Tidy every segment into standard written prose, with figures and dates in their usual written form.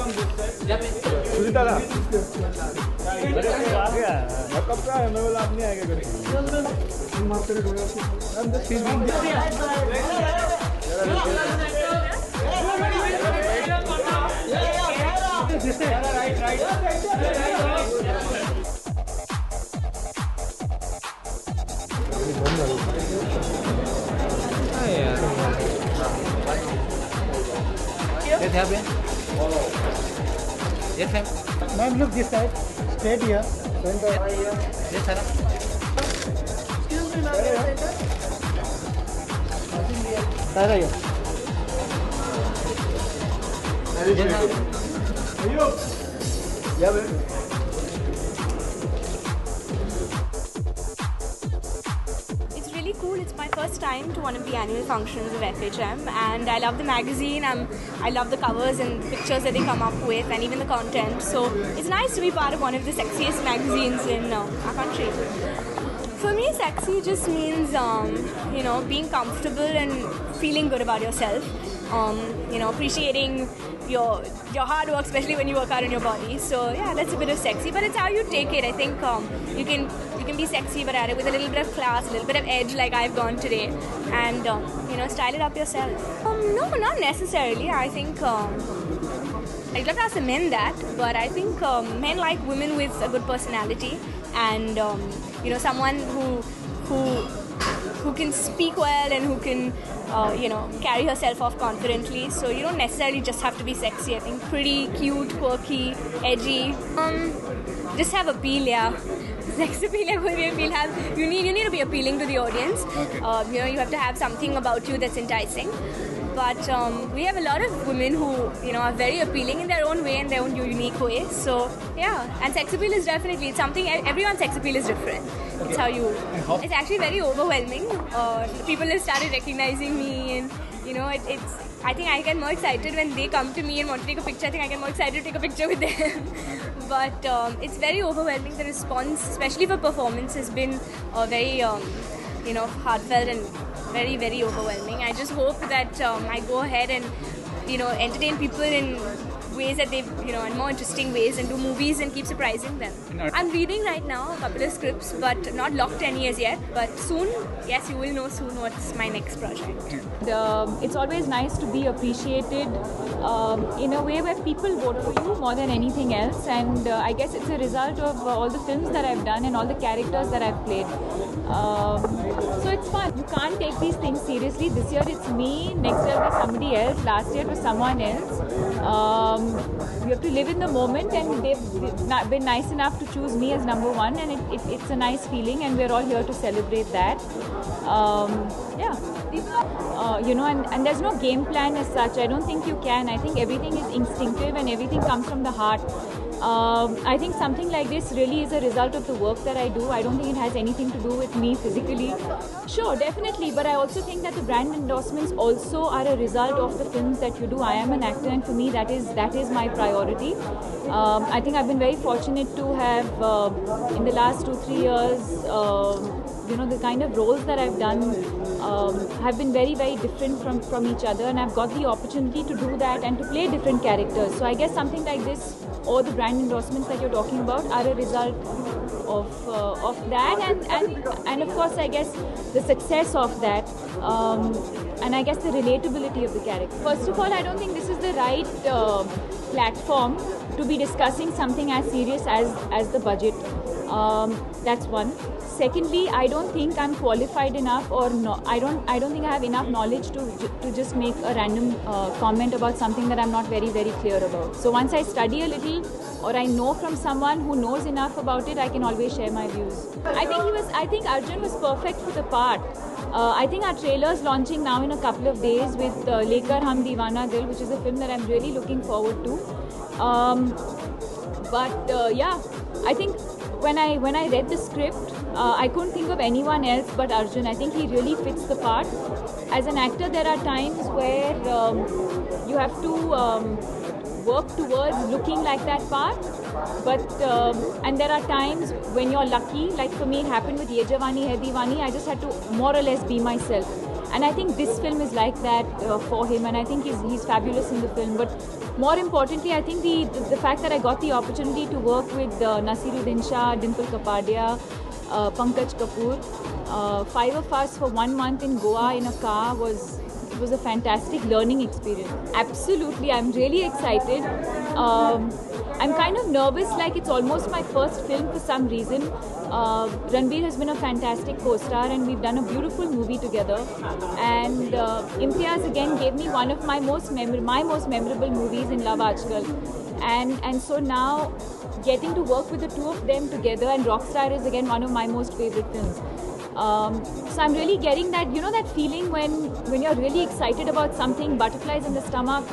सुनीता ला कब का है मैं बोला आप नहीं आएगा करके Yes, have been. Yes, ma'am. Ma'am, look this side. Straight here. Center. Yes, sir. Excuse me, ma'am. Center here. Yeah, man. It's really cool. It's my first time to one of the annual functions of FHM, and I love the magazine. I love the covers and pictures that they come up with, and even the content. So it's nice to be part of one of the sexiest magazines in our country. For me, sexy just means being comfortable and feeling good about yourself. Appreciating your hard work, especially when you work out on your body. So yeah, that's a bit of sexy, but it's how you take it. I think you can be sexy, but at it with a little bit of class, a little bit of edge, like I've gone today, and style it up yourself. No, not necessarily. I think I'd love to ask the men that, but I think men like women with a good personality and someone who can speak well and who can carry herself off confidently. So you don't necessarily just have to be sexy. I think pretty, cute, quirky, edgy. Just have appeal, yeah. Sex appeal, appeal. You need to be appealing to the audience. Okay. You have to have something about you that's enticing. But we have a lot of women who are very appealing in their own way, in their own unique way. So yeah, and sex appeal is definitely something. Everyone's sex appeal is different. It's how you. It's actually very overwhelming. People have started recognizing me, and it's. I think I get more excited when they come to me and want to take a picture. I think I get more excited to take a picture with them. But it's very overwhelming. The response, especially for performance, has been very heartfelt and very, very overwhelming. I just hope that I go ahead and entertain people in ways that they in more interesting ways, and do movies and keep surprising them. I'm reading right now a couple of scripts, but not locked any as yet. But soon, yes, you will know soon what's my next project. It's always nice to be appreciated in a way where people vote for you more than anything else, and I guess it's a result of all the films that I've done and all the characters that I've played. So it's fun. You can't take these things seriously. This year it's me, next year it was somebody else, last year it was someone else. You have to live in the moment, and they've been nice enough to choose me as number one, and it's a nice feeling, and we're all here to celebrate that. And there's no game plan as such. I don't think you can. I think everything is instinctive and everything comes from the heart. I think something like this really is a result of the work that I do. I don't think it has anything to do with me physically. Sure, definitely, but I also think that the brand endorsements also are a result of the films that you do. I am an actor, and for me that is my priority. I think I've been very fortunate to have in the last 2-3 years the kind of roles that I've done have been very, very different from each other, and I've got the opportunity to do that and to play different characters. So I guess something like this, or the brand endorsements that you're talking about, are a result of that, and of course I guess the success of that, and I guess the relatability of the character. First of all, I don't think this is the right platform to be discussing something as serious as the budget. That's one. Secondly, I don't think I'm qualified enough, or no, I don't think I have enough knowledge to just make a random comment about something that I'm not very, very clear about. So once I study a little, or I know from someone who knows enough about it, I can always share my views. I think Arjun was perfect for the part. I think our trailer's launching now in a couple of days with Lekar Hum Deewana Dil, which is a film that I'm really looking forward to. I think when I read the script, I couldn't think of anyone else but Arjun. I think he really fits the part. As an actor, there are times where you have to work towards looking like that part, but and there are times when you're lucky, like for me it happened with Ye Jawani Hai Deewani. I just had to more or less be myself. And I think this film is like that for him, and I think he's fabulous in the film. But more importantly, I think the fact that I got the opportunity to work with Naseeruddin Shah, Dimple Kapadia, Pankaj Kapoor, 5 of us for 1 month in Goa in a car was a fantastic learning experience. Absolutely, I'm really excited. I'm kind of nervous, like it's almost my first film for some reason. Ranveer has been a fantastic co-star and we've done a beautiful movie together. And Imtiaz again gave me one of my most memorable movies in Love Aajkal. And so now getting to work with the two of them together, and Rockstar is again one of my most favorite films. So I'm really getting that, you know, that feeling when you're really excited about something, butterflies in the stomach,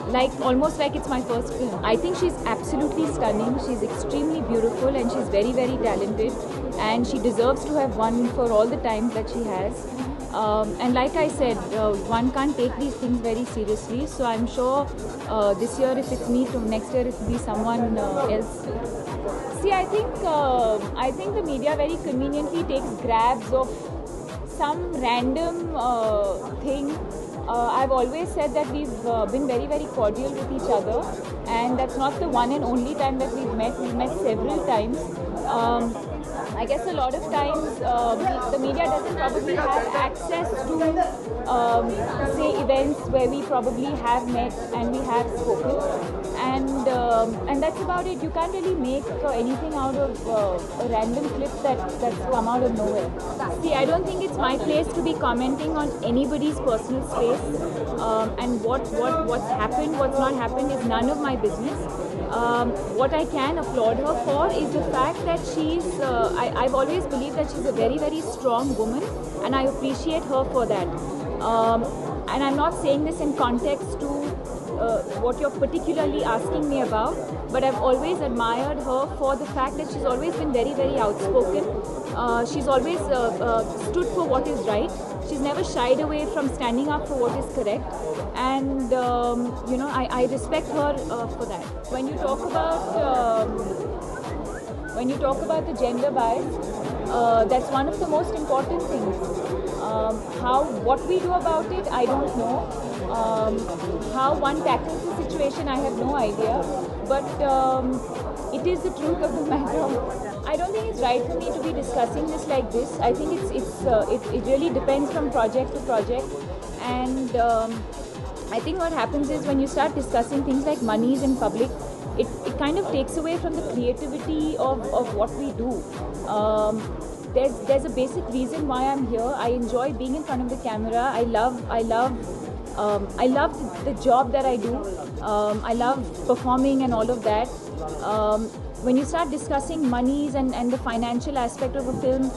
like almost like it's my first film. I think she's absolutely stunning. She's extremely beautiful and she's very, very talented, and she deserves to have won for all the times that she has. And like I said, one can't take these things very seriously. So I'm sure this year if it's me, next year it will be someone else. See, I think the media very conveniently takes grabs of some random thing. I've always said that we've been very, very cordial with each other, and that's not the one and only time that we've met. We've met several times. I guess a lot of times the media doesn't probably have access to say events where we probably have met and we have spoken, and that's about it. You can't really make anything out of a random clip that's come out of nowhere. See, I don't think it's my place to be commenting on anybody's personal space, and what's happened, what's not happened is none of my business. What I can applaud her for is the fact that I've always believed that she's a very, very strong woman, and I appreciate her for that. And I'm not saying this in context to what you're particularly asking me about, but I've always admired her for the fact that she's always been very, very outspoken. She's always stood for what is right. She's never shied away from standing up for what is correct, and you know, I respect her for that. When you talk about the gender bias, that's one of the most important things. What we do about it, I don't know. How one tackles the situation, I have no idea. But it is the truth of the matter. I don't think it's right for me to be discussing this like this. I think it really depends from project to project, and I think what happens is when you start discussing things like monies in public, it kind of takes away from the creativity of what we do. There's a basic reason why I'm here. I enjoy being in front of the camera. I love the job that I do. I love performing and all of that. When you start discussing monies and the financial aspect of a film,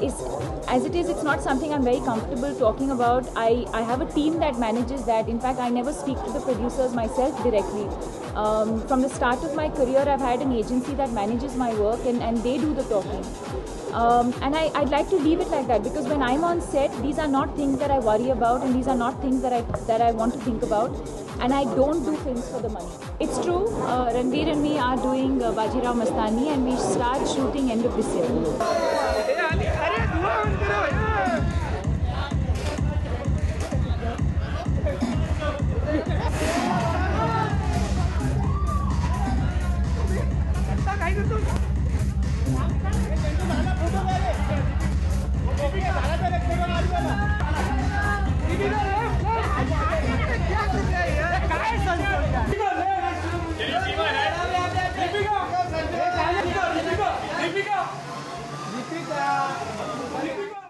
it's not something I'm very comfortable talking about. I have a team that manages that. In fact, I never speak to the producers myself directly. From the start of my career, I've had an agency that manages my work, and they do the talking. And I'd like to leave it like that, because when I'm on set, these are not things that I worry about, and these are not things that I want to think about. And I don't do films for the money. It's true, Ranveer and me are doing Bajirao Mastani, and we start shooting end of this year.